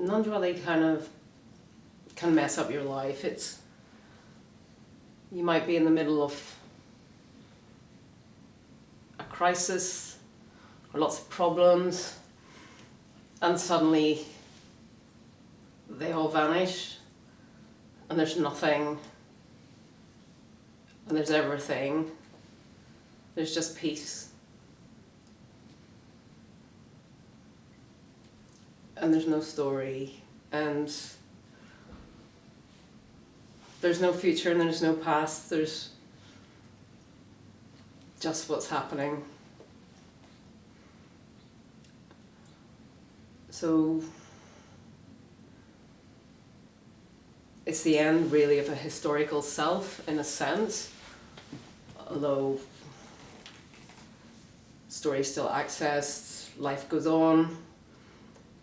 non-duality can mess up your life. You might be in the middle of a crisis or lots of problems, and suddenly they all vanish, and there's nothing, and there's everything. There's just peace. And there's no story, and there's no future, and there's no past. There's just what's happening. So it's the end, really, of a historical self, in a sense, although story's still accessed, life goes on.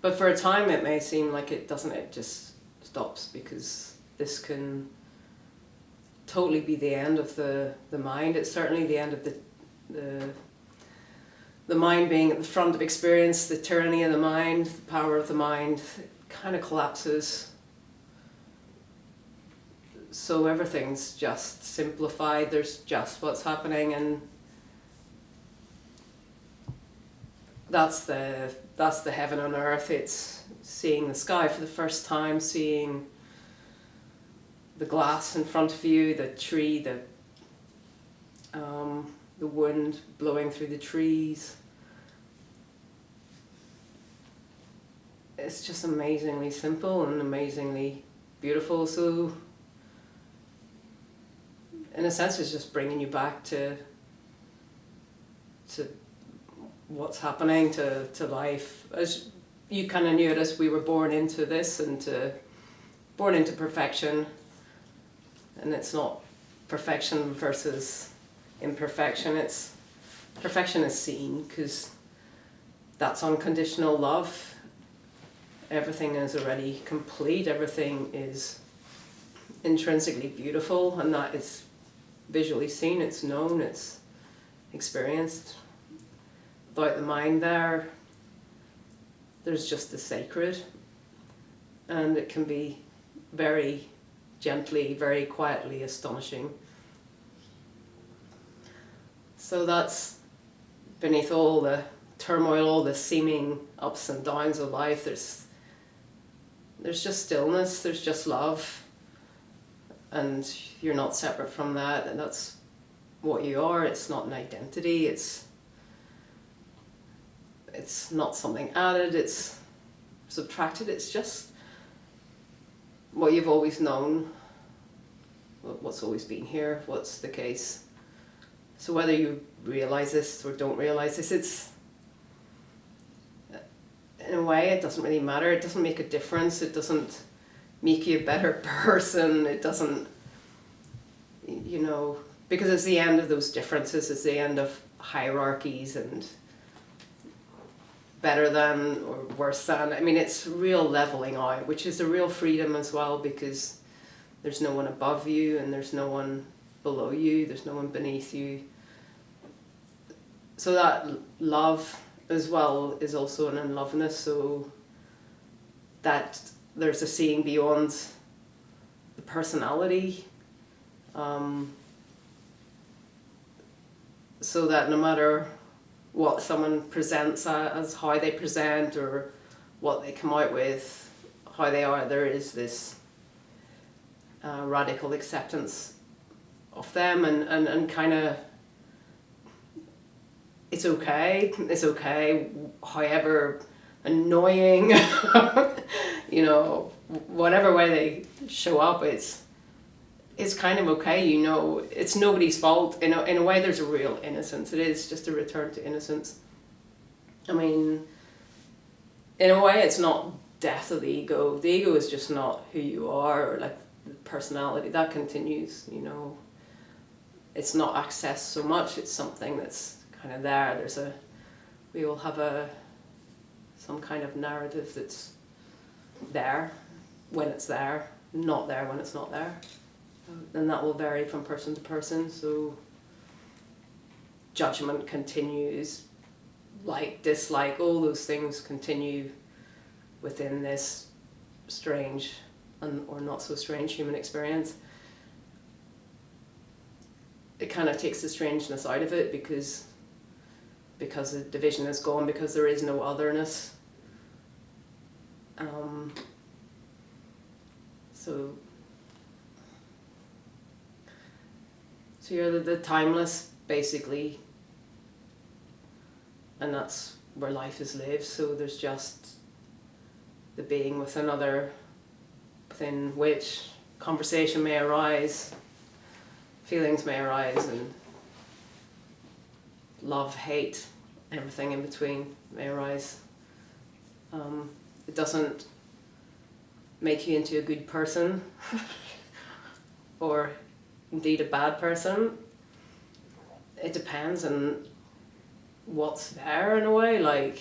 But for a time it may seem like it doesn't, it just stops, because this can totally be the end of the mind. It's certainly the end of the mind being at the front of experience, the tyranny of the mind, the power of the mind, it kind of collapses. So everything's just simplified, there's just what's happening, and that's the heaven on earth. It's seeing the sky for the first time, seeing the glass in front of you, the tree, the wind blowing through the trees. It's just amazingly simple and amazingly beautiful. So in a sense, it's just bringing you back to what's happening, to life. As you kind of knew it, as we were born into this, and born into perfection. And it's not perfection versus imperfection. It's perfection is seen, because that's unconditional love. Everything is already complete. Everything is intrinsically beautiful, and that is visually seen. It's known. It's experienced. Without the mind there's just the sacred, and it can be very gently, very quietly astonishing. So that's beneath all the turmoil, all the seeming ups and downs of life. There's just stillness, there's just love, and you're not separate from that, and that's what you are. It's not an identity, it's not something added, it's subtracted, it's just what you've always known, what's always been here, what's the case. So whether you realize this or don't realize this, it's, in a way, it doesn't really matter. It doesn't make a difference. It doesn't make you a better person. It doesn't, because it's the end of those differences. It's the end of hierarchies and better than or worse than. I mean, it's real leveling out, which is a real freedom as well, because there's no one above you and there's no one below you. There's no one beneath you. So that love as well is also an unloveness, so that there's a seeing beyond the personality, so that no matter what someone presents as how they present or what they come out with, how they are, there is this radical acceptance of them, and kind of it's okay, however annoying, whatever way they show up, it's kind of okay, it's nobody's fault. In a way, there's a real innocence. It is just a return to innocence. I mean, in a way, it's not death of the ego. The ego is just not who you are, or like the personality. That continues, It's not accessed so much. It's something that's kind of there. We all have some kind of narrative that's there when it's there, not there when it's not there. And that will vary from person to person. So judgment continues, like, dislike, all those things continue within this strange or not so strange human experience, it kind of takes the strangeness out of it because the division is gone, because there is no otherness. So you're the timeless, basically, and that's where life is lived. So there's just the being with another, within which conversation may arise, feelings may arise, and love, hate, everything in between may arise. It doesn't make you into a good person or indeed a bad person. It depends on what's there, in a way. Like,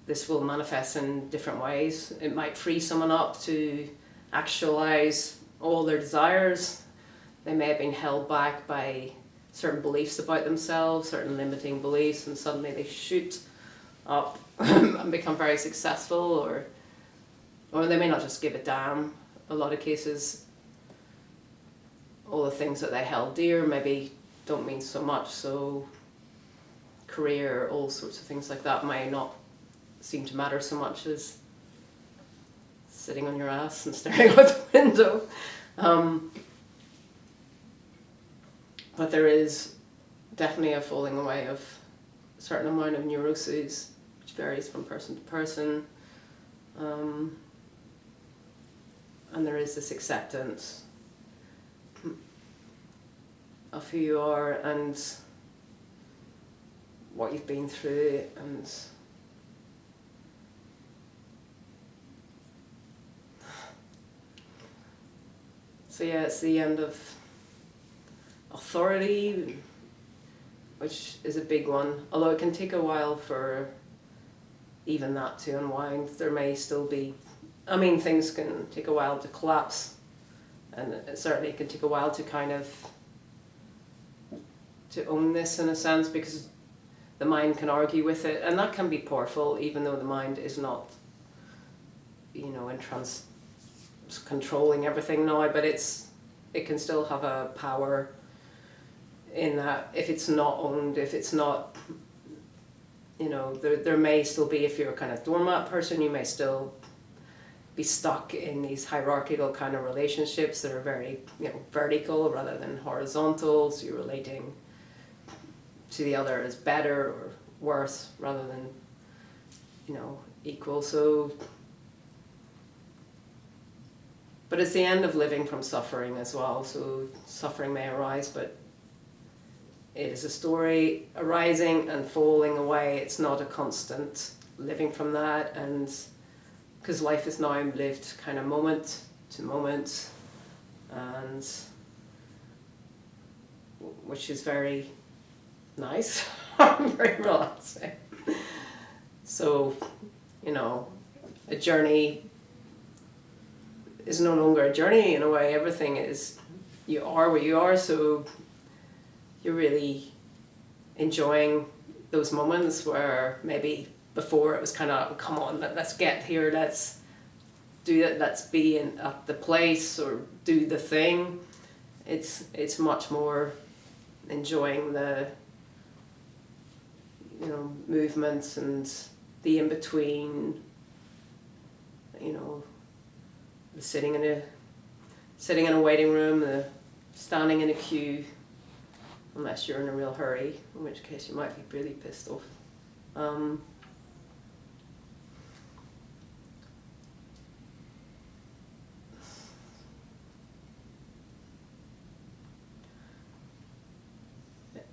this will manifest in different ways. It might free someone up to actualize all their desires. They may have been held back by certain beliefs about themselves, certain limiting beliefs, and suddenly they shoot up and become very successful, or they may not just give a damn. A lot of cases, all the things that they held dear maybe don't mean so much, so career, all sorts of things like that may not seem to matter so much as sitting on your ass and staring out the window. But there is definitely a falling away of a certain amount of neuroses, which varies from person to person. And there is this acceptance of who you are and what you've been through, and so yeah, it's the end of authority, which is a big one, although it can take a while for even that to unwind. There may still be, things can take a while to collapse, and it certainly can take a while to kind of to own this, in a sense, because the mind can argue with it, and that can be powerful, even though the mind is not, in controlling everything now, but it can still have a power in that if it's not owned, if it's not, there may still be, if you're a kind of doormat person, you may still be stuck in these hierarchical kind of relationships that are very, vertical rather than horizontal, so you're relating to the other as better or worse rather than, equal. So, but it's the end of living from suffering as well. So suffering may arise, but it is a story arising and falling away. It's not a constant living from that, and because life is now lived kind of moment to moment, and which is very nice, very relaxing. So, a journey is no longer a journey in a way. Everything is, you are where you are, so you're really enjoying those moments where maybe before it was kind of, come on, let's get here, let's do it, let's be at the place or do the thing. It's much more enjoying the movements and the in-between, the sitting in a waiting room, the standing in a queue, unless you're in a real hurry, in which case you might be really pissed off.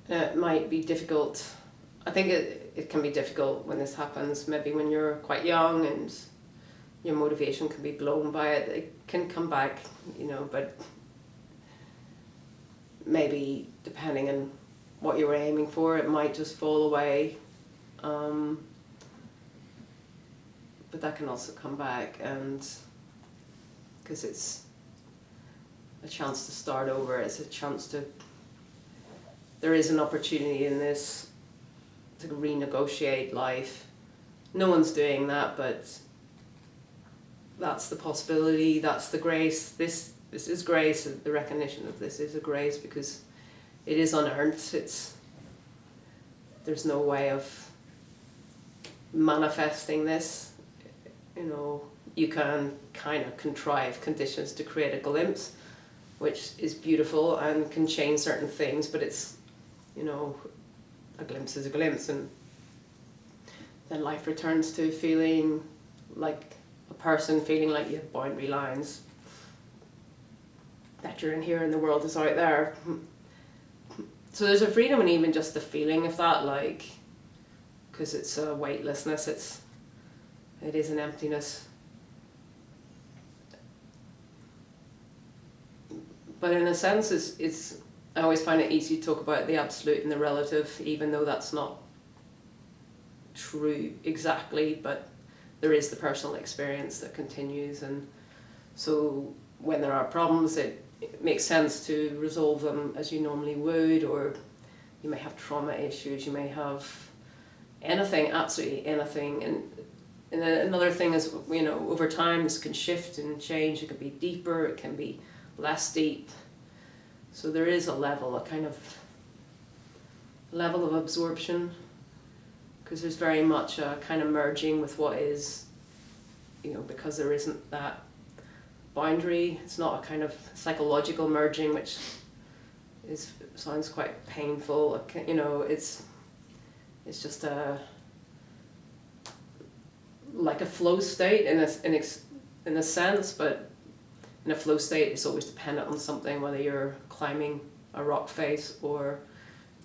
It might be difficult. I think it can be difficult when this happens, maybe when you're quite young and your motivation can be blown by it. It can come back, but maybe depending on what you were aiming for, it might just fall away. But that can also come back, and because it's a chance to start over, it's a chance to, there is an opportunity in this to renegotiate life. No one's doing that, but that's the possibility, that's the grace. This is grace, and the recognition of this is a grace because it is unearned. There's no way of manifesting this. You know, you can kind of contrive conditions to create a glimpse, which is beautiful and can change certain things, but it's, you know, a glimpse is a glimpse, and then life returns to feeling like a person, feeling like you have boundary lines, that you're in here and the world is out there. So there's a freedom in even just the feeling of that, like, because it's a weightlessness, it is an emptiness. But in a sense, it's I always find it easy to talk about the absolute and the relative, even though that's not true exactly, but there is the personal experience that continues. And so when there are problems, it makes sense to resolve them as you normally would, or you may have trauma issues, you may have anything, absolutely anything. And another thing is, you know, over time this can shift and change. It can be deeper, it can be less deep. So there is a kind of level of absorption, because there's very much a kind of merging with what is, you know, because there isn't that boundary. It's not a kind of psychological merging, which sounds quite painful. You know, it's just like a flow state in a sense, but in a flow state, it's always dependent on something, whether you're climbing a rock face or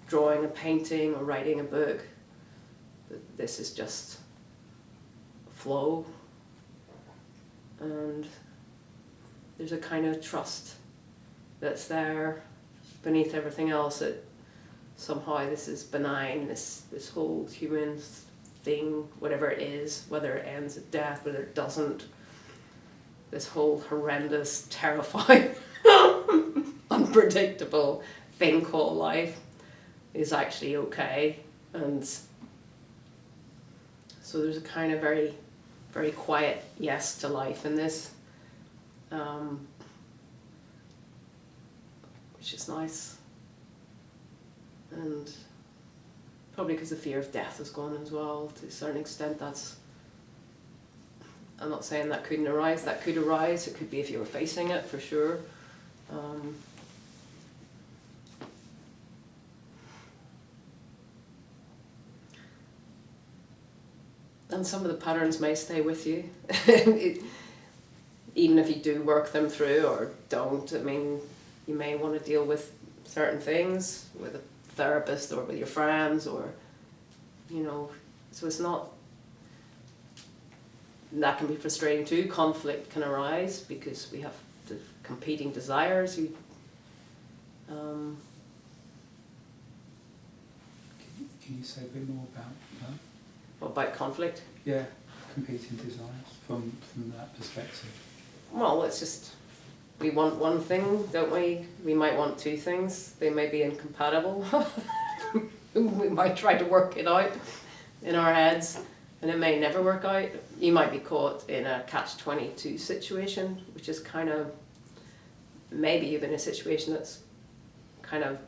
drawing a painting or writing a book. This is just flow, and there's a kind of trust that's there beneath everything else, that somehow this is benign, this whole human thing, whatever it is, whether it ends at death, whether it doesn't, this whole horrendous, terrifying, unpredictable thing called life is actually okay. And so there's a kind of very, very quiet yes to life in this, which is nice. And probably because the fear of death has gone as well, to a certain extent. I'm not saying that couldn't arise, that could arise, it could be if you were facing it, for sure. And some of the patterns may stay with you, even if you do work them through or don't. I mean, you may want to deal with certain things with a therapist or with your friends, or, you know, so it's not, that can be frustrating too. Conflict can arise because we have the competing desires. Can you say a bit more about that? What about conflict? Yeah, competing desires from that perspective. Well, it's just, we want one thing, don't we? We might want two things. They may be incompatible. We might try to work it out in our heads, and it may never work out. You might be caught in a catch-22 situation, which is kind of, maybe even a situation that's kind of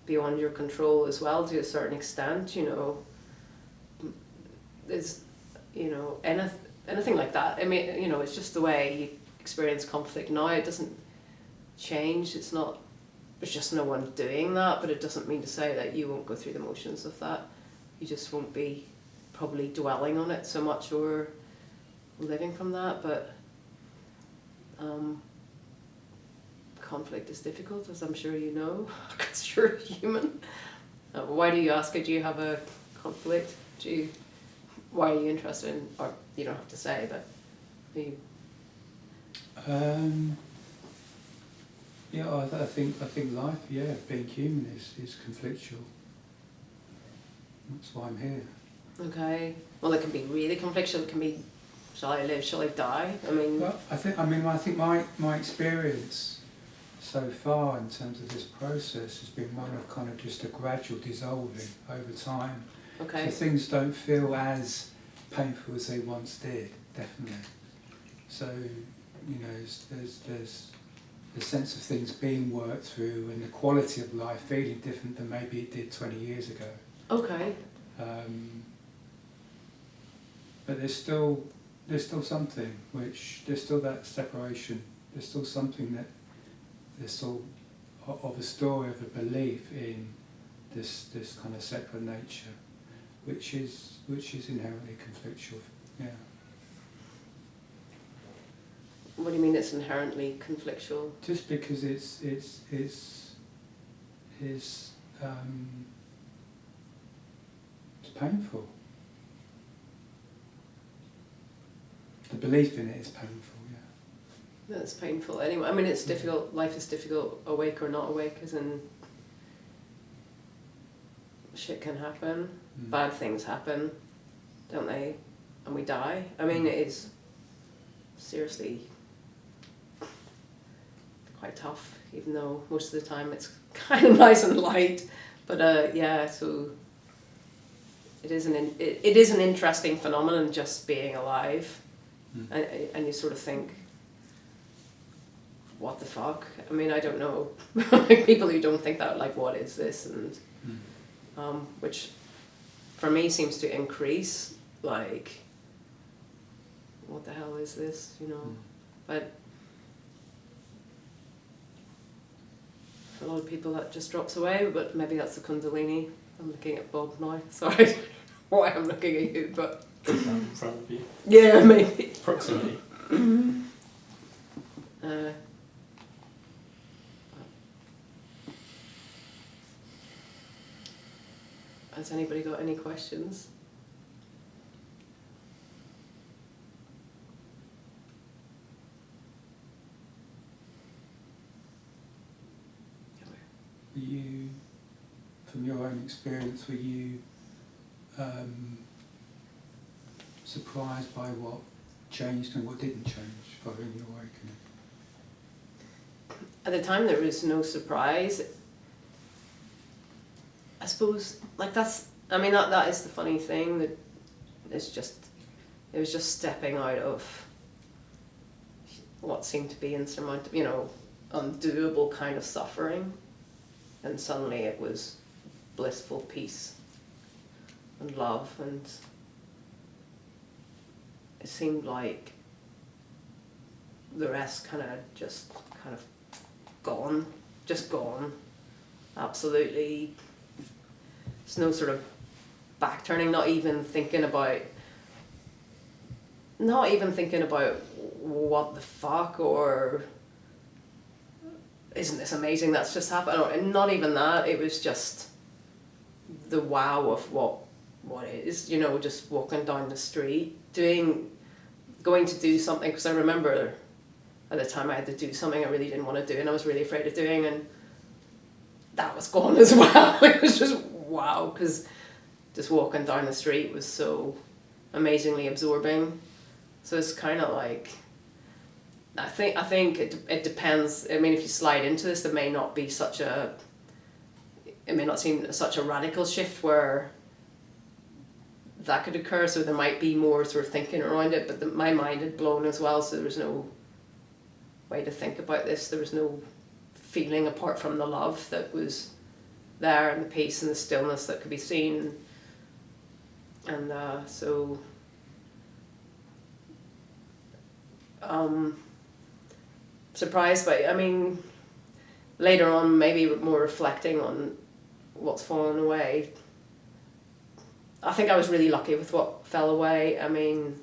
beyond your control as well, to a certain extent, you know. There's, you know, anything like that. I mean, you know, it's just the way you experience conflict now. It doesn't change. It's not, there's just no one doing that, but it doesn't mean to say that you won't go through the motions of that. You just won't be probably dwelling on it so much or living from that. But conflict is difficult, as I'm sure you know, because you're human. Why do you ask it? Do you have a conflict? Why are you interested in, or you don't have to say, but are you? Yeah, I think life, yeah, being human is conflictual. That's why I'm here. Okay. Well, it can be really conflictual. It can be, shall I live, shall I die? I mean. Well, I think my experience so far in terms of this process has been one of kind of just a gradual dissolving over time. Okay. So things don't feel as painful as they once did, definitely. So, you know, there's the sense of things being worked through and the quality of life feeling different than maybe it did 20 years ago. Okay. But there's still something which, there's still that separation, there's still something that, there's still of a story, of a belief in this kind of separate nature, which is inherently conflictual. Yeah. What do you mean it's inherently conflictual? Just because it's painful. The belief in it is painful, yeah. That's painful. Anyway, I mean, it's difficult. Life is difficult, awake or not awake, as in shit can happen. Bad things happen, don't they? And we die. I mean, it is seriously quite tough, even though most of the time it's kind of nice and light. But yeah, so it is an interesting phenomenon, just being alive. And you sort of think, what the fuck? I mean, I don't know. Like, people who don't think that, like, what is this? And which for me seems to increase, like, what the hell is this, you know? But for a lot of people that just drops away, but maybe that's the Kundalini. I'm looking at Bob now, sorry. Why I'm looking at you, but in front of you. yeah, maybe. Approximately. Has anybody got any questions? Were you, from your own experience, were you surprised by what changed and what didn't change following your awakening? At the time, there was no surprise. I suppose, like, that's, I mean, that is the funny thing, that it's just, it was just stepping out of what seemed to be insurmountable, you know, undoable kind of suffering, and suddenly it was blissful peace and love, and it seemed like the rest kind of gone, just gone, absolutely. There's no sort of back turning, not even thinking about what the fuck, or isn't this amazing that's just happened, or not even that. It was just the wow of what it is, you know, just walking down the street, going to do something, because I remember at the time I had to do something I really didn't want to do and I was really afraid of doing, and that was gone as well. It was just wow, because just walking down the street was so amazingly absorbing. So it's kind of like, I think it depends. I mean, if you slide into this, it may not seem such a radical shift where that could occur, so there might be more sort of thinking around it, but my mind had blown as well, so there was no way to think about this. There was no feeling apart from the love that was there, and the peace and the stillness that could be seen. And so surprised by, I mean, later on, maybe more reflecting on what's fallen away, I think I was really lucky with what fell away. I mean,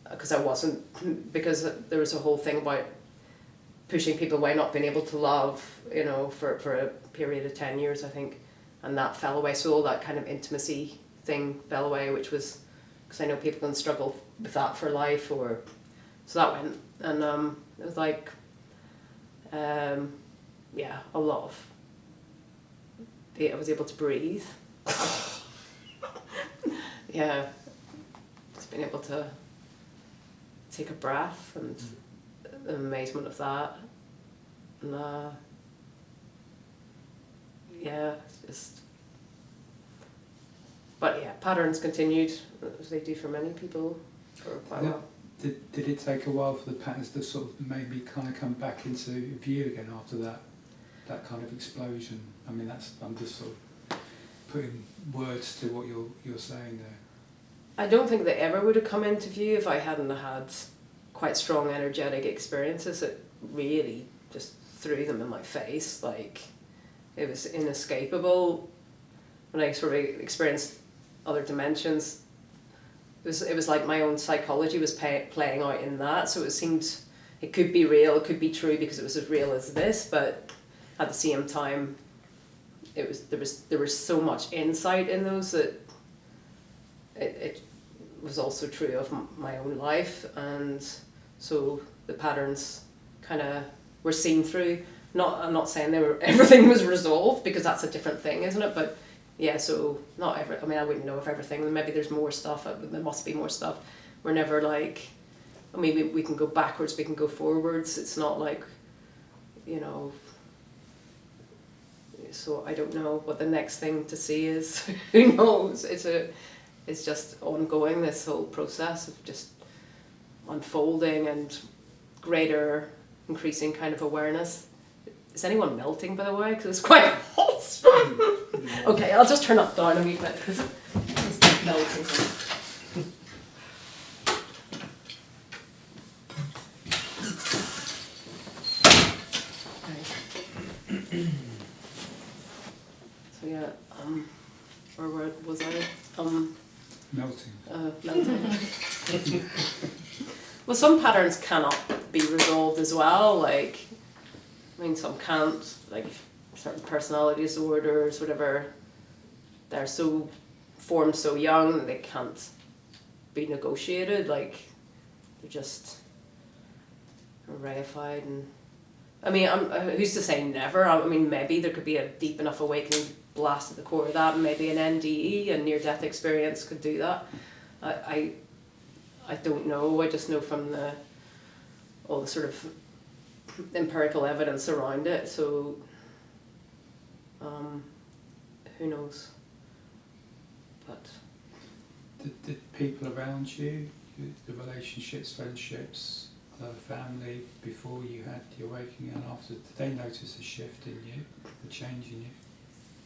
because there was a whole thing about pushing people away, not being able to love, you know, for a period of 10 years, I think, and that fell away. So all that kind of intimacy thing fell away, which was, because I know people can struggle with that for life, or so that went, and it was like, yeah, a lot of, I was able to breathe. Yeah, just being able to take a breath, and the amazement of that, and yeah, just, but yeah, patterns continued, as they do for many people for quite a while. Did it take a while for the patterns to sort of maybe kind of come back into view again after that kind of explosion? I mean, I'm just sort of putting words to what you're saying there. I don't think they ever would have come into view if I hadn't had quite strong energetic experiences that really just threw them in my face. Like, it was inescapable. When I sort of experienced other dimensions, it was like my own psychology was playing out in that. So it seemed it could be real, it could be true because it was as real as this, but at the same time, there was so much insight in those that it was also true of my own life, and so the patterns kind of were seen through. I'm not saying everything was resolved, because that's a different thing, isn't it? But yeah, so not every. I mean, I wouldn't know if everything. Maybe there's more stuff. There must be more stuff. We're never like. I mean, we can go backwards. We can go forwards. It's not like, you know. So I don't know what the next thing to see is. Who knows? It's just ongoing. This whole process of just unfolding and greater, increasing kind of awareness. Is anyone melting, by the way? Because it's quite hot. Okay, I'll just turn up down a wee bit because it's melting. So yeah, where was I? Melting. Melting. Well, some patterns cannot be resolved as well. Like, I mean, some can't. Like certain personality disorders, whatever. They're so formed so young that they can't be negotiated. Like, they're just reified. And I mean, who's to say never? I mean, maybe there could be a deep enough awakening blast at the core of that, and maybe an NDE, a near-death experience, could do that. I don't know. I just know from all the sort of empirical evidence around it. So, who knows? But did people around you, the relationships, friendships, family, before you had the awakening and after, did they notice a shift in you, a change in you?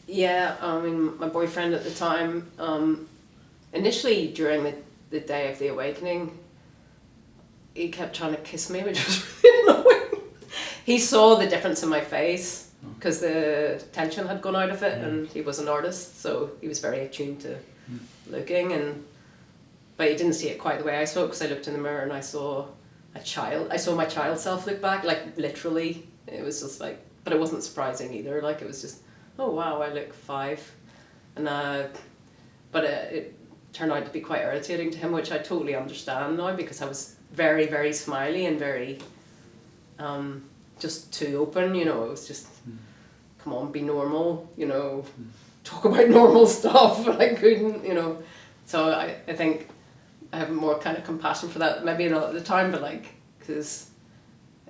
Yeah, I mean, my boyfriend at the time, initially during the day of the awakening, he kept trying to kiss me, which was really annoying. He saw the difference in my face because the tension had gone out of it, and he was an artist, so he was very attuned to looking, but he didn't see it quite the way I saw it, because I looked in the mirror and I saw a child. I saw my child self look back, like literally. It was just like, but it wasn't surprising either. Like, it was just, oh wow, I look 5, and but it turned out to be quite irritating to him, which I totally understand now, because I was very, very smiley and very just too open. You know, it was just, come on, be normal. You know, talk about normal stuff. But I couldn't. You know, so I think I have more kind of compassion for that, maybe not at the time, but like, because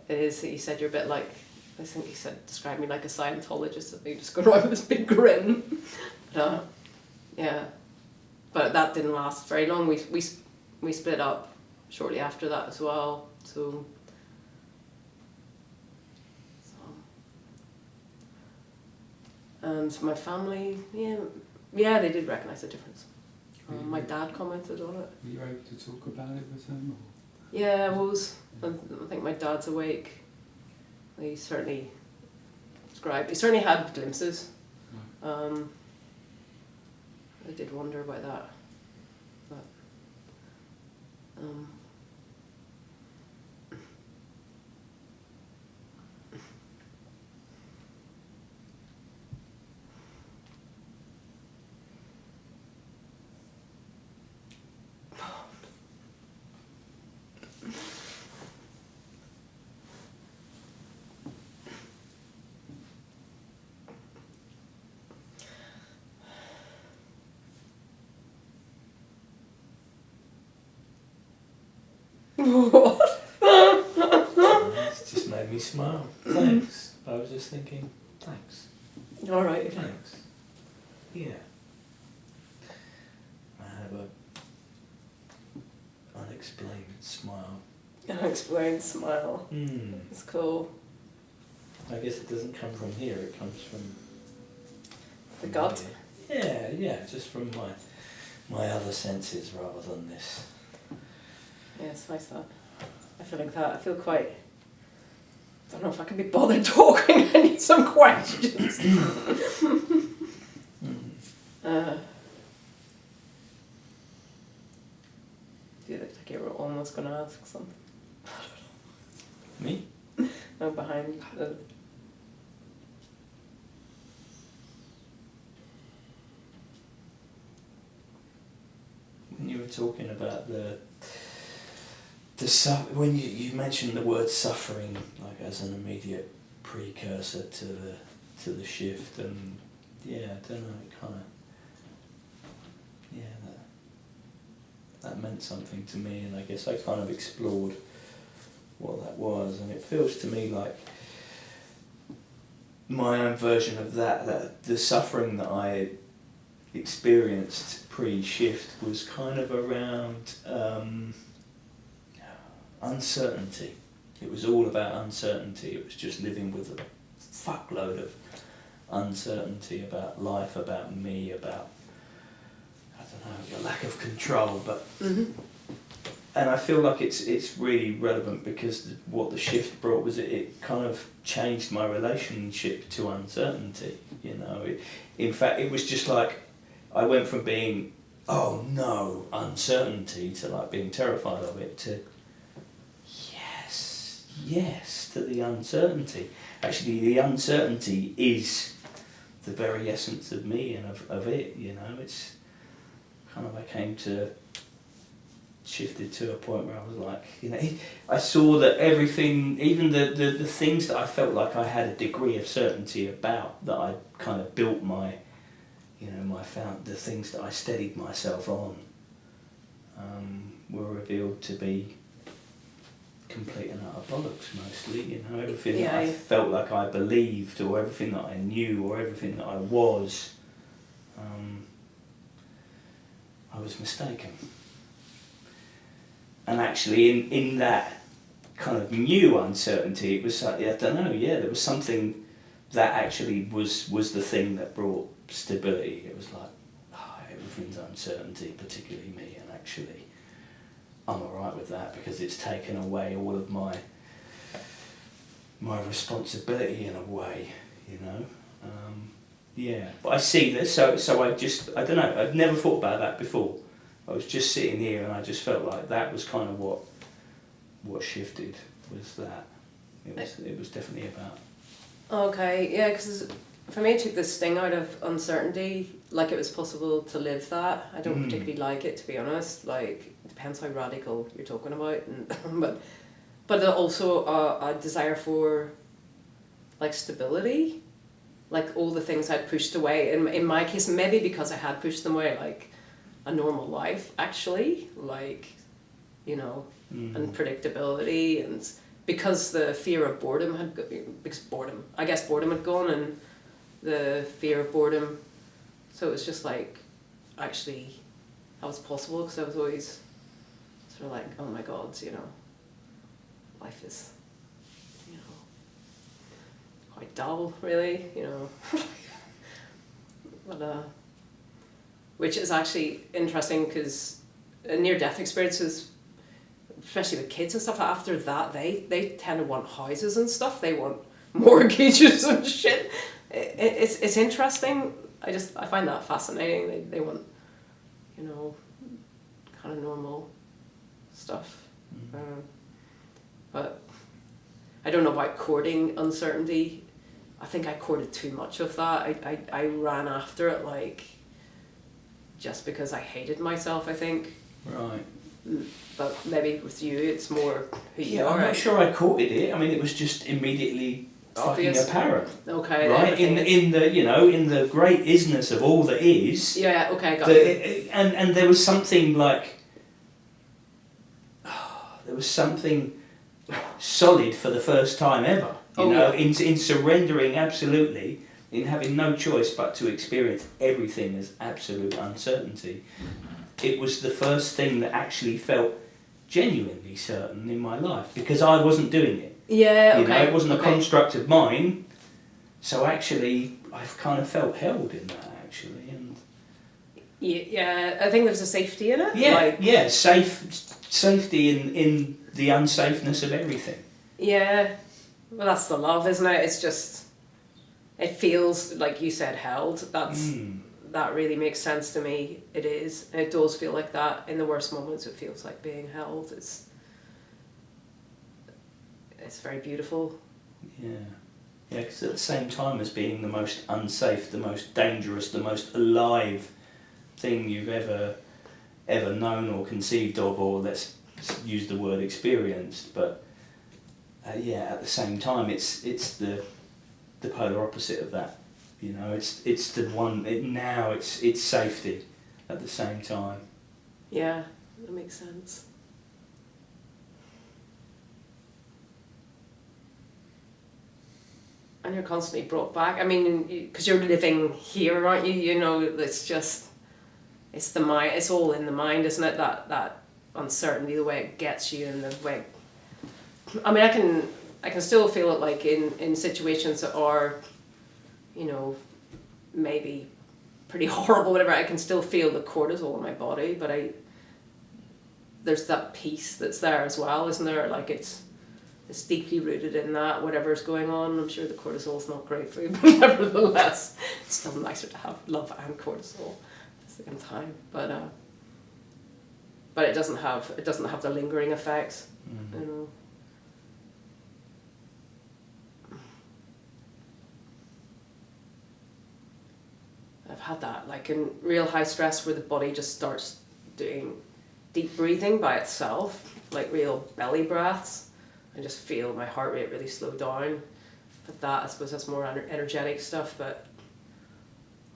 it is. He said you're a bit like. I think he said, described me like a Scientologist, and they just go around with this big grin. But, yeah, but that didn't last very long. We split up shortly after that as well. So and my family, yeah, they did recognise the difference. My dad commented on it. Were you able to talk about it with them? Or? Yeah, I was. I think my dad's awake. He certainly described. He certainly had glimpses. I did wonder about that, but what? It's just made me smile. Thanks. I was just thinking, thanks. All right. Thanks. Yeah. I have a unexplained smile. Unexplained smile. It's cool. I guess it doesn't come from here, it comes from The gut. here. Yeah, just from my other senses rather than this. Yeah, it's nice that. I feel like that. I feel quite. I don't know if I can be bothered talking. I need some questions. I feel like you were almost going to ask something. Me? No, behind the. When you were talking about when you mentioned the word suffering, like as an immediate precursor to the shift, and yeah, I don't know, it kind of, yeah, that meant something to me, and I guess I kind of explored what that was, and it feels to me like my own version of that the suffering that I experienced pre-shift was kind of around uncertainty. It was all about uncertainty. It was just living with a fuckload of uncertainty about life, about me, about, I don't know, the lack of control. But and I feel like it's really relevant because what the shift brought was it kind of changed my relationship to uncertainty. You know, in fact, it was just like I went from being, oh no, uncertainty, to like being terrified of it, to yes to the uncertainty. Actually, the uncertainty is the very essence of me and of it, you know. It's kind of, I came to, shifted to a point where I was like, you know, I saw that everything, even the things that I felt like I had a degree of certainty about, that I kind of built my, you know, the things that I steadied myself on, were revealed to be complete and utter bollocks mostly, you know. Everything that I felt like I believed, or everything that I knew, or everything that I was mistaken. And actually in that kind of new uncertainty, it was like, I don't know, there was something that actually was the thing that brought stability. It was like, everything's uncertainty, particularly me, and actually I'm alright with that because it's taken away all of my responsibility in a way, you know. But I see this, so I don't know, I've never thought about that before. I was just sitting here and I just felt like that was kind of what shifted, was that. It was definitely about. Okay, yeah, because for me it took the sting out of uncertainty, like it was possible to live that. I don't particularly like it, to be honest. Like, it depends how radical you're talking about, and but also a desire for like stability, like all the things I'd pushed away. In my case, maybe because I had pushed them away, like a normal life, actually, like, you know, and predictability, and because the fear of boredom had boredom had gone, and the fear of boredom, so it was just like, actually, that was possible, because I was always sort of like, oh my god, you know, life is, you know, quite dull, really, you know. But which is actually interesting, because near-death experiences, especially with kids and stuff, after that they tend to want houses and stuff, they want mortgages and shit. It's interesting. I find that fascinating. They want, you know, kind of normal stuff. But I don't know about courting uncertainty. I think I courted too much of that. I ran after it, like, just because I hated myself, I think. Right. But maybe with you, it's more who you are. I'm not sure I courted it. I mean, it was just immediately obvious. Fucking apparent. Okay. Right. In the you know, in the great isness of all that is. Yeah. Okay. Got it. And there was something like, there was something solid for the first time ever. You know, in surrendering absolutely, in having no choice but to experience everything as absolute uncertainty. It was the first thing that actually felt genuinely certain in my life because I wasn't doing it. Yeah, You okay. know, it wasn't a okay. construct of mine. So actually, I've kind of felt held in that actually, and Yeah, I think there's a safety in it. yeah, Like, yeah, safety in the unsafeness of everything. yeah. Well, that's the love, isn't it? It's just, it feels like you said held. That really makes sense to me. It is. It does feel like that. In the worst moments, it feels like being held. It's very beautiful. Yeah. Yeah, because at the same time as being the most unsafe, the most dangerous, the most alive thing you've ever known or conceived of, or let's use the word experienced, but yeah, at the same time, it's the polar opposite of that. You know, it's the one. It's safety at the same time. Yeah, that makes sense. And you're constantly brought back. I mean, because you're living here, aren't you? You know, it's the mind. It's all in the mind, isn't it? That uncertainty, the way it gets you, and the way. I mean, I can still feel it, like in situations that are, you know, maybe pretty horrible, whatever. I can still feel the cortisol in my body, but there's that peace that's there as well, isn't there? Like it's deeply rooted in that, whatever's going on. I'm sure the cortisol's not great for you, but nevertheless, it's still nicer to have love and cortisol at the same time. But it doesn't have the lingering effects, Mm-hmm. you know. I've had that, like in real high stress, where the body just starts doing deep breathing by itself, like real belly breaths. I just feel my heart rate really slow down. But that, I suppose that's more energetic stuff, but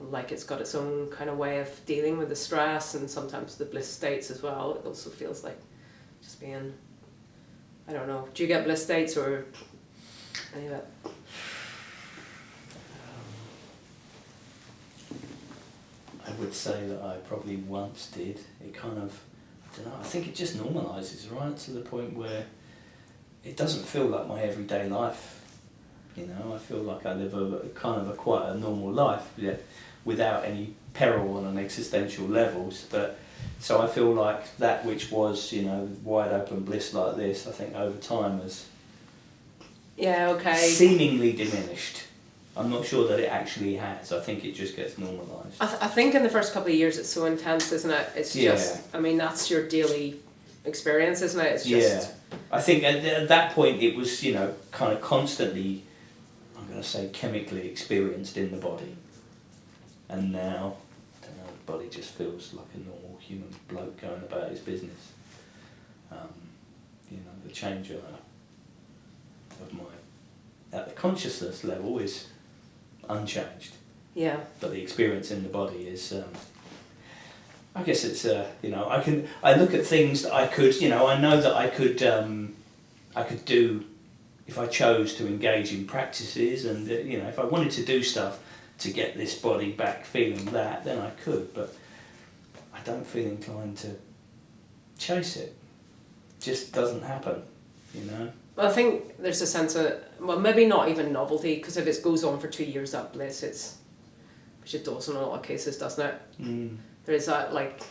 like it's got its own kind of way of dealing with the stress, and sometimes the bliss states as well. It also feels like just being, I don't know, do you get bliss states or any of that? I would say that I probably once did. It kind of, I don't know, I think it just normalises, right, to the point where it doesn't feel like my everyday life. You know, I feel like I live a quite a normal life, yet without any peril on an existential levels. But so I feel like that which was, you know, wide open bliss like this, I think over time has seemingly diminished. I'm not sure that it actually has. I think it just gets normalised. I think in the first couple of years it's so intense, isn't it? It's just, I mean, that's your daily experience, isn't it? It's just... I think at that point it was, you know, kind of constantly, I'm going to say, chemically experienced in the body. And now, I don't know, the body just feels like a normal human bloke going about his business. You know, the change of my, at the consciousness level is unchanged. Yeah. But the experience in the body is, I guess it's, you know, I look at things that I could, you know, I know that I could do if I chose to engage in practices, and, you know, if I wanted to do stuff to get this body back feeling that, then I could, but I don't feel inclined to chase it. Just doesn't happen, you know. Well, I think there's a sense of, well, maybe not even novelty, because if it goes on for 2 years, that bliss, which it does in a lot of cases, doesn't it? Mm. There's that, like,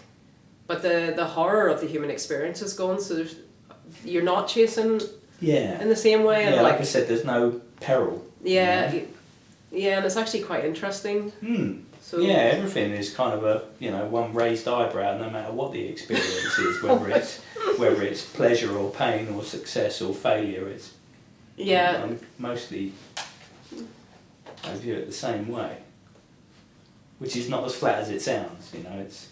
but the horror of the human experience is gone, so you're not chasing in the same way. Yeah, and like I said, there's no peril. Yeah, you know? yeah, and it's actually quite interesting. So yeah, everything is kind of a, you know, one raised eyebrow, no matter what the experience is, whether it's pleasure or pain or success or failure. It's mostly I view it the same way, which is not as flat as it sounds. You know, it's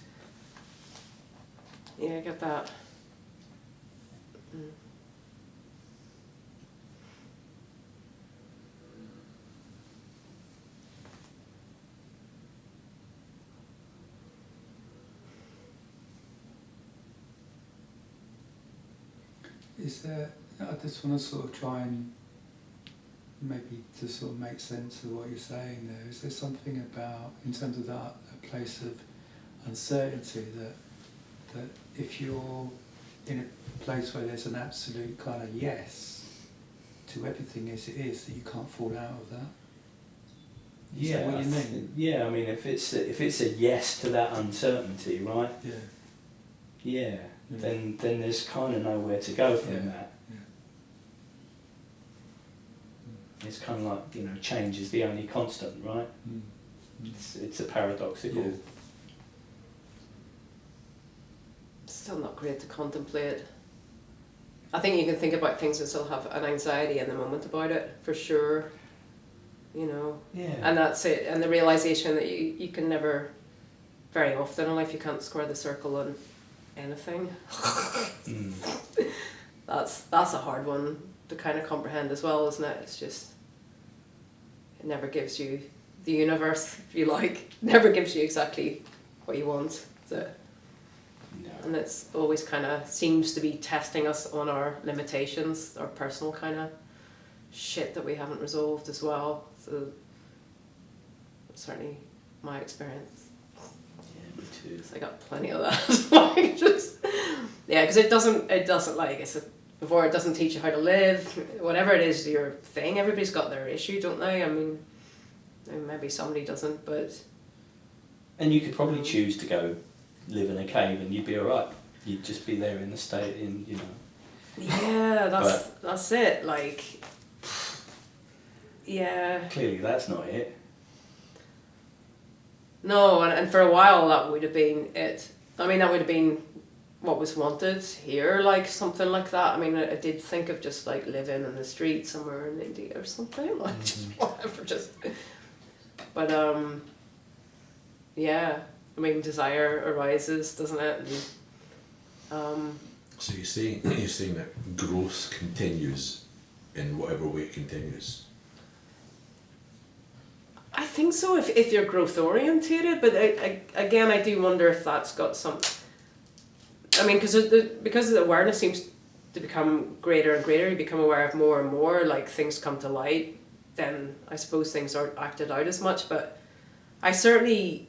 I get that. Is there, I just want to sort of try and maybe to sort of make sense of what you're saying there. Is there something about, in terms of that, a place of uncertainty that if you're in a place where there's an absolute kind of yes to everything as it is, that you can't fall out of that. Is that what you mean? Yeah, I mean, if it's a yes to that uncertainty, right? Yeah. Yeah. Then there's kind of nowhere to go from Yeah. that. It's kind of like, you know, change is the only constant, right? It's a paradoxical. Yeah. Still not great to contemplate. I think you can think about things and still have an anxiety in the moment about it, for sure. You know. Yeah. And that's it. And the realization that you can never, very often in life, you can't square the circle on anything. That's a hard one to kind of comprehend as well, isn't it? It's just, it never gives you, the universe, if you like, never gives you exactly what you want. So, No. and it's always kind of seems to be testing us on our limitations, our personal kind of shit that we haven't resolved as well. So that's certainly my experience. Yeah, me too. I got plenty of that. Like, just, yeah, because it doesn't like, before it doesn't teach you how to live, whatever it is your thing, everybody's got their issue, don't they? I mean, maybe somebody doesn't, but... And you could probably choose to go live in a cave and you'd be alright. You'd just be there in the state, you know. Yeah, that's it, like... Yeah. Clearly that's not it. No, and for a while that would have been it. I mean, that would have been what was wanted here, like something like that. I mean, I did think of just like living in the street somewhere in India or something, like just whatever, just. But yeah, I mean, desire arises, doesn't it? And, So you're saying that growth continues in whatever way it continues. I think so, if you're growth orientated, but again, I do wonder if that's got some. I mean, because the awareness seems to become greater and greater, you become aware of more and more, like things come to light, then I suppose things aren't acted out as much. But I certainly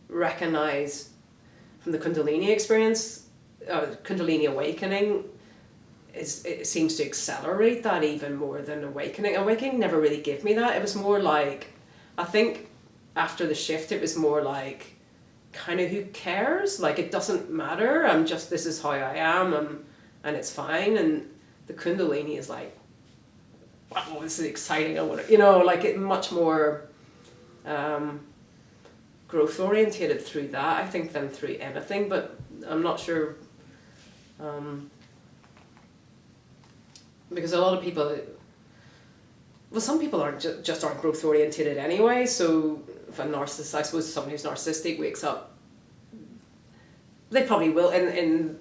recognize from the Kundalini experience, Kundalini awakening, it seems to accelerate that even more than awakening. Awakening never really gave me that. It was more like, I think after the shift, it was more like, kind of who cares? Like, it doesn't matter. I'm just, this is how I am, and it's fine. And the Kundalini is like, wow, this is exciting. I want to, you know, like it much more growth orientated through that, I think, than through anything. But I'm not sure, because a lot of people, well, some people aren't just aren't growth oriented anyway. So if a narcissist, I suppose someone who's narcissistic wakes up, they probably will in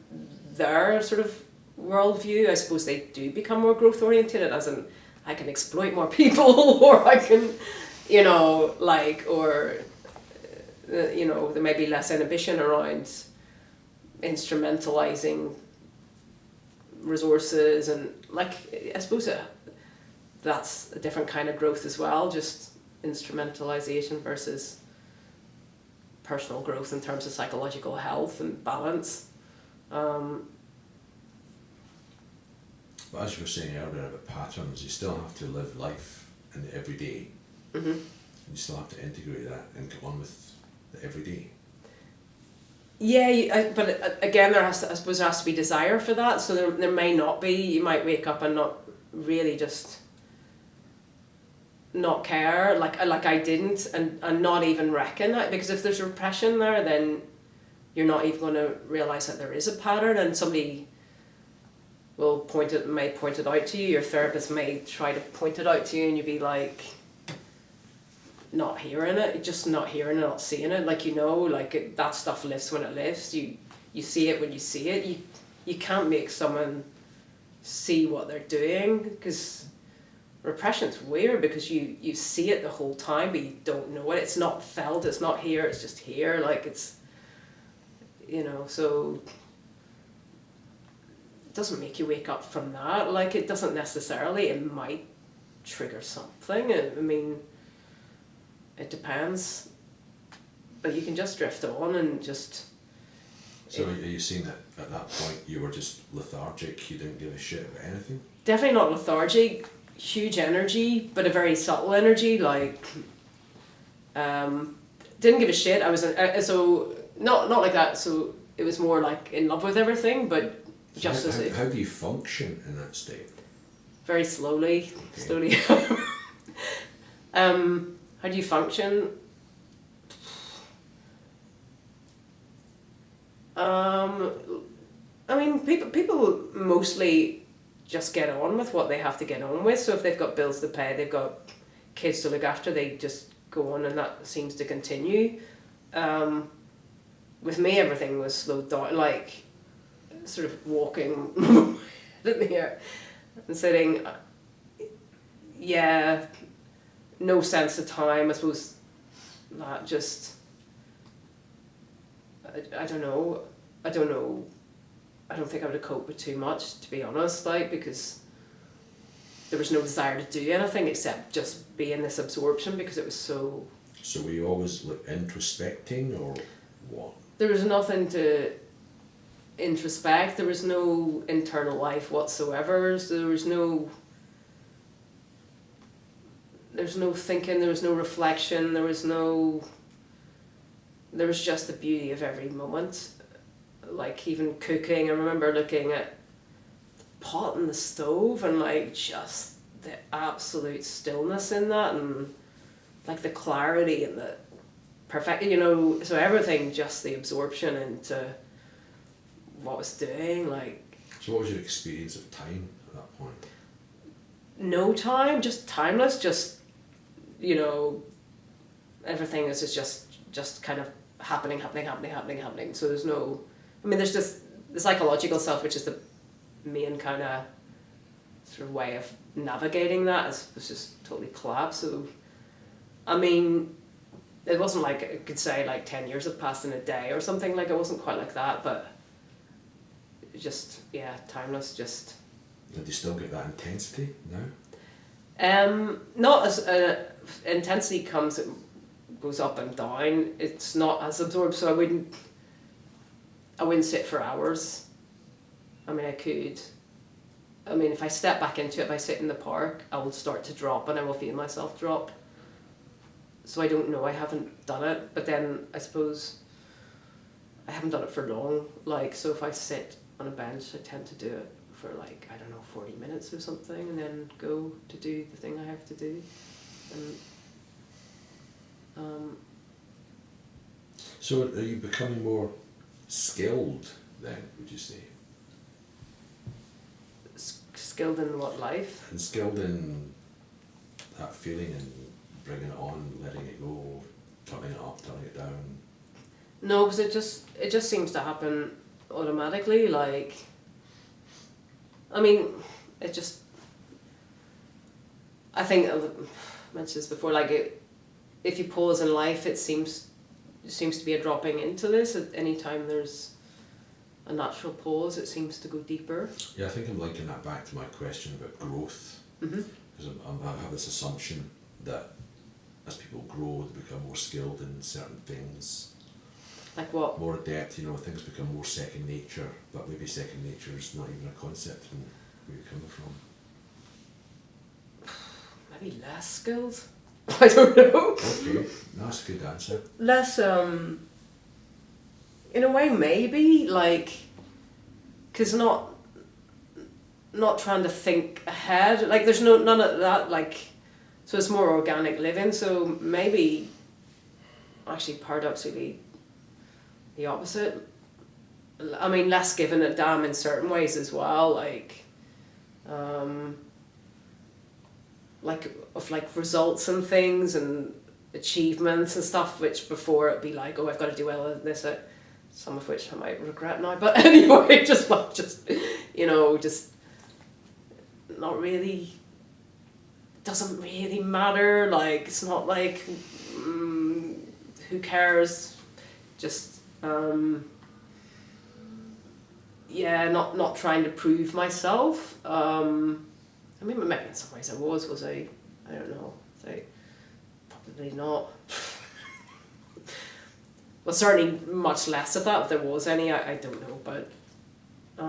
their sort of worldview, I suppose they do become more growth oriented, as in I can exploit more people, or I can, you know, like, or you know, there may be less inhibition around instrumentalizing resources, and like, I suppose that's a different kind of growth as well, just instrumentalization versus personal growth in terms of psychological health and balance. But as you were saying earlier about patterns, you still have to live life in the everyday. Mm-hmm. And you still have to integrate that and get on with the everyday. Yeah, but again, I suppose there has to be desire for that. So there may not be. You might wake up and not really just not care, like I didn't, and not even reckon that, because if there's repression there, then you're not even going to realize that there is a pattern, and somebody may point it out to you. Your therapist may try to point it out to you, and you'd be like, not hearing it, just not hearing it, not seeing it. Like, you know, like that stuff lives when it lives. You see it when you see it. You can't make someone see what they're doing, because repression's weird, because you see it the whole time, but you don't know it. It's not felt, it's not here, it's just here. Like, it's, you know, so it doesn't make you wake up from that. Like, it doesn't necessarily. It might trigger something. I mean, it depends. But you can just drift on and just So are you saying that at that point you were just lethargic, you didn't give a shit about anything? Definitely not lethargic, huge energy, but a very subtle energy, like, didn't give a shit. I was, so, not like that, so it was more like in love with everything, but just How do you function in that state? very slowly, Okay. How do you function? I mean, people mostly just get on with what they have to get on with. So if they've got bills to pay, they've got kids to look after, they just go on, and that seems to continue. With me, everything was slowed down, like sort of walking in the air and sitting. Yeah, no sense of time. I suppose that just. I don't know. I don't know. I don't think I would have coped with too much, to be honest, like, because there was no desire to do anything except just be in this absorption because it was so. So were you always like introspecting or what? There was nothing to introspect. There was no internal life whatsoever. So there was no thinking. There was no reflection. There was just the beauty of every moment. Like even cooking, I remember looking at the pot and the stove and like just the absolute stillness in that, and like the clarity and the perfect, so everything, just the absorption into what I was doing, like. So what was your experience of time at that point? No time, just timeless, just, everything is just kind of happening. So there's no, there's just the psychological self, which is the main kind of sort of way of navigating that, was just totally collapsed. So, it wasn't like I could say like 10 years have passed in a day or something, like it wasn't quite like that, but just, yeah, timeless, just. And do you still get that intensity now? Not as, intensity comes, it goes up and down. It's not as absorbed, so I wouldn't sit for hours. I could. If I step back into it, if I sit in the park, I will start to drop and I will feel myself drop. So I don't know, I haven't done it, but then I suppose I haven't done it for long. Like, so if I sit on a bench, I tend to do it for 40 minutes or something, and then go to do the thing I have to do. And, So are you becoming more skilled then, would you say? skilled in what, life? And skilled in that feeling and bringing it on, letting it go, turning it up, turning it down? No, because it just seems to happen automatically, like. It just. I think I mentioned this before. Like, if you pause in life, it seems to be a dropping into this. At any time there's a natural pause, it seems to go deeper. Yeah, I think I'm linking that back to my question about growth. Mm-hmm. Because I have this assumption that as people grow, they become more skilled in certain things. Like what? More adept, things become more second nature, but maybe second nature is not even a concept in where you're coming from. Maybe less skilled? I don't know. Okay, that's a good answer. Less, in a way, maybe, like, because not trying to think ahead, like, there's none of that, like, so it's more organic living, so maybe, actually, paradoxically, the opposite. Less given a damn in certain ways as well, like of results and things and achievements and stuff, which before it'd be like, oh, I've got to do well in this, some of which I might regret now, but anyway, just not really, doesn't really matter, like, it's not like, who cares, just, not trying to prove myself. Maybe in some ways I was I don't know, probably not. well, certainly much less of that, if there was any, I don't know, but, you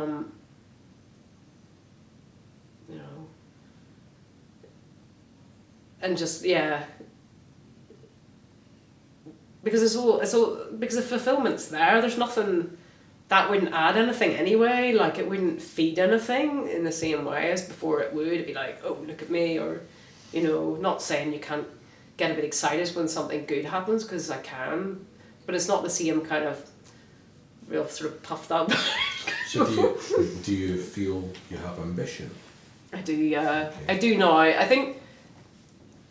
know, and just, yeah, because it's all, because the fulfillment's there's nothing, that wouldn't add anything anyway, like it wouldn't feed anything in the same way as before it would. It'd be like, oh, look at me, or, you know, not saying you can't get a bit excited when something good happens, because I can, but it's not the same kind of real sort of puffed up. So do you feel you have ambition? I do, yeah. Okay. I do now. I think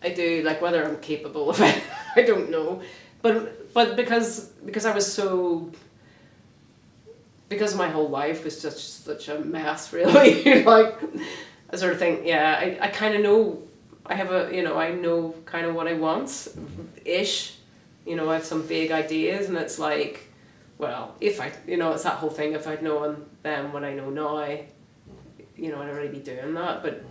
I do, like whether I'm capable of it, I don't know. But because I was so, because my whole life was just such a mess, really. Like, I sort of think, yeah, I kind of know, I have a, you know, I know kind of what I want, ish. You know, I have some vague ideas, and it's like, well, if I, you know, it's that whole thing, if I'd known then what I know now, you know, I'd already be doing that. But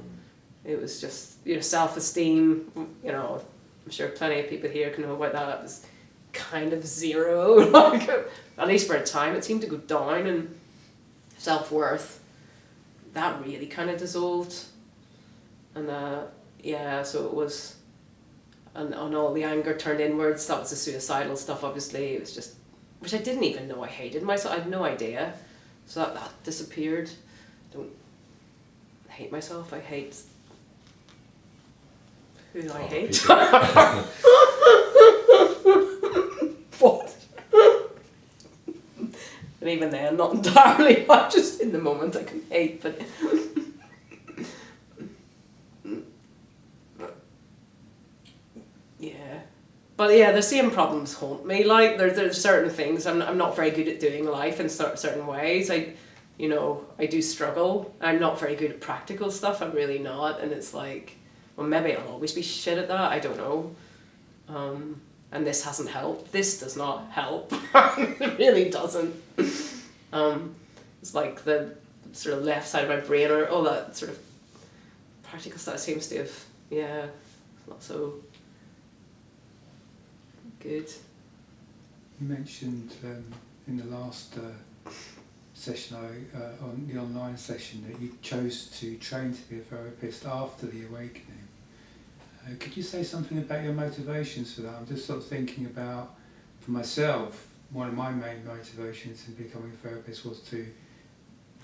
it was just, you know, self-esteem, you know, I'm sure plenty of people here can know about that. It was kind of zero, like, at least for a time. It seemed to go down, and self-worth, that really kind of dissolved. And yeah, so it was, and all the anger turned inwards. That was the suicidal stuff, obviously. It was just, which I didn't even know I hated myself. I had no idea. So that disappeared. Don't hate myself. I hate who I hate. What? And even then, not entirely. I'm just in the moment I can hate, but yeah. But yeah, the same problems haunt me. Like, there's certain things I'm not very good at doing life in certain ways. You know, I do struggle. I'm not very good at practical stuff. I'm really not. And it's like, well, maybe I'll always be shit at that. I don't know. And this hasn't helped. This does not help. It really doesn't. It's like the sort of left side of my brain, or all that sort of practical stuff seems to have, yeah, not so good. You mentioned in the last session, on the online session, that you chose to train to be a therapist after the awakening. Could you say something about your motivations for that? I'm just sort of thinking about, for myself, one of my main motivations in becoming a therapist was to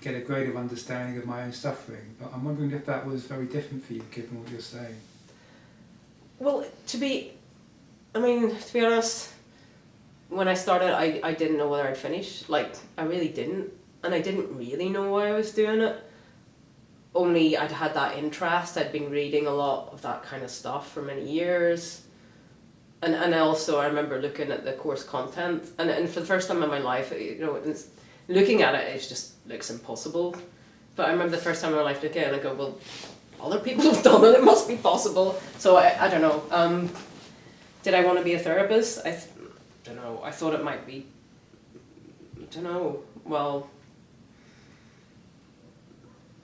get a greater understanding of my own suffering. But I'm wondering if that was very different for you, given what you're saying. Well, to be honest, when I started, I didn't know whether I'd finish. Like, I really didn't. And I didn't really know why I was doing it. Only I'd had that interest. I'd been reading a lot of that kind of stuff for many years. And also, I remember looking at the course content. And for the first time in my life, you know, looking at it, it just looks impossible. But I remember the first time in my life looking at it, and I go, well, other people have done it, it must be possible. So I don't know. Did I want to be a therapist? I don't know. I thought it might be, I don't know. Well,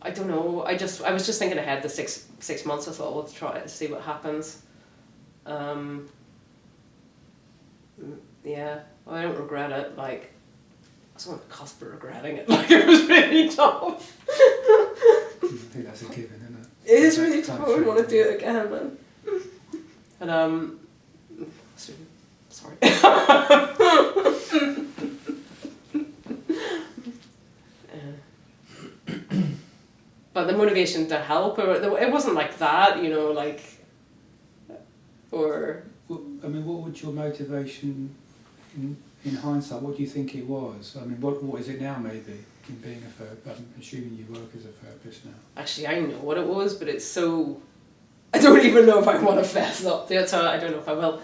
I don't know. I was just thinking ahead the six months. I thought, let's try it, see what happens. Yeah, well, I don't regret it. Like, I was on the cusp of regretting it. Like, it was really tough. I think that's a given, isn't it? It is really tough. I wouldn't want to do it again, man. And sorry. But the motivation to help, it wasn't like that, you know, like, or... Well, I mean, what would your motivation, in hindsight, what do you think it was? I mean, what is it now, maybe, in being a therapist? I'm assuming you work as a therapist now. Actually, I know what it was, but it's so... I don't even know if I want to fess up to it, so I don't know if I will.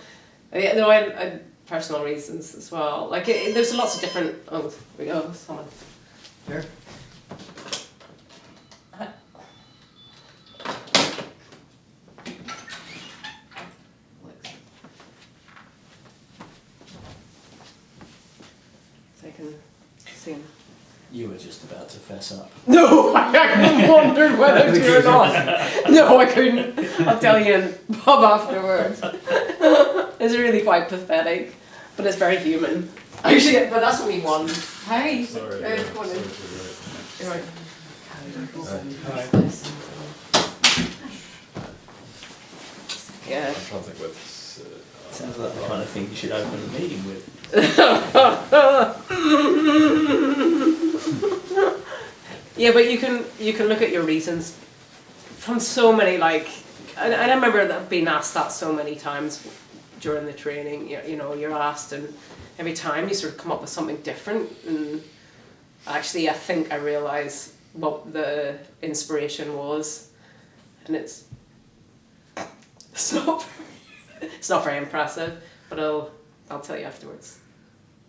Yeah, no, I personal reasons as well. Like, there's lots of different... Oh, here we go, someone. Here. You were just about to fess up. No, I wondered whether to or not. No, I couldn't. I'll tell you in pub afterwards. It's really quite pathetic. but it's very human. Actually, but that's only one. Hi. Sorry. Go on in. You're right. Yeah. I'm trying to think what's. Sounds like the kind of thing you should open the meeting with. Yeah, but you can look at your reasons from so many, like, and I remember that being asked that so many times during the training. You know, you're asked, and every time you sort of come up with something different. And actually, I think I realise what the inspiration was, and it's not very impressive, but I'll tell you afterwards.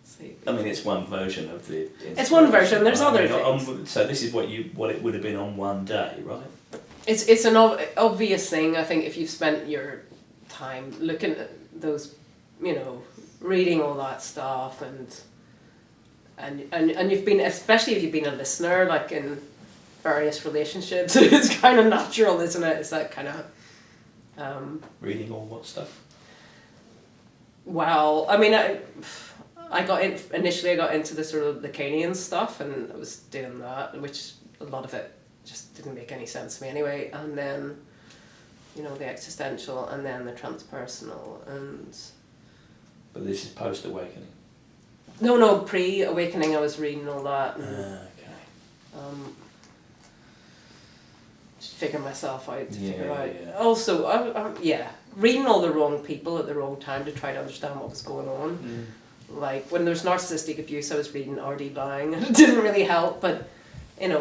See. I mean, it's one version of the. It's one version. There's other things. So this is what it would have been on one day, right? It's an obvious thing. I think if you've spent your time looking at those, you know, reading all that stuff, and you've been, especially if you've been a listener, like in various relationships, it's kind of natural, isn't it? It's that kind of. Reading all what stuff? Well, I mean, I got in initially. I got into the sort of Lacanian stuff, and I was doing that, which a lot of it just didn't make any sense to me anyway. And then, you know, the existential, and then the transpersonal, and. But this is post awakening. No, pre-awakening. I was reading all that. And, Okay. just figure myself out to Yeah, figure out. yeah. Also, reading all the wrong people at the wrong time to try to understand what was going on. Like when there was narcissistic abuse, I was reading R.D. Laing, and it didn't really help. But in a way.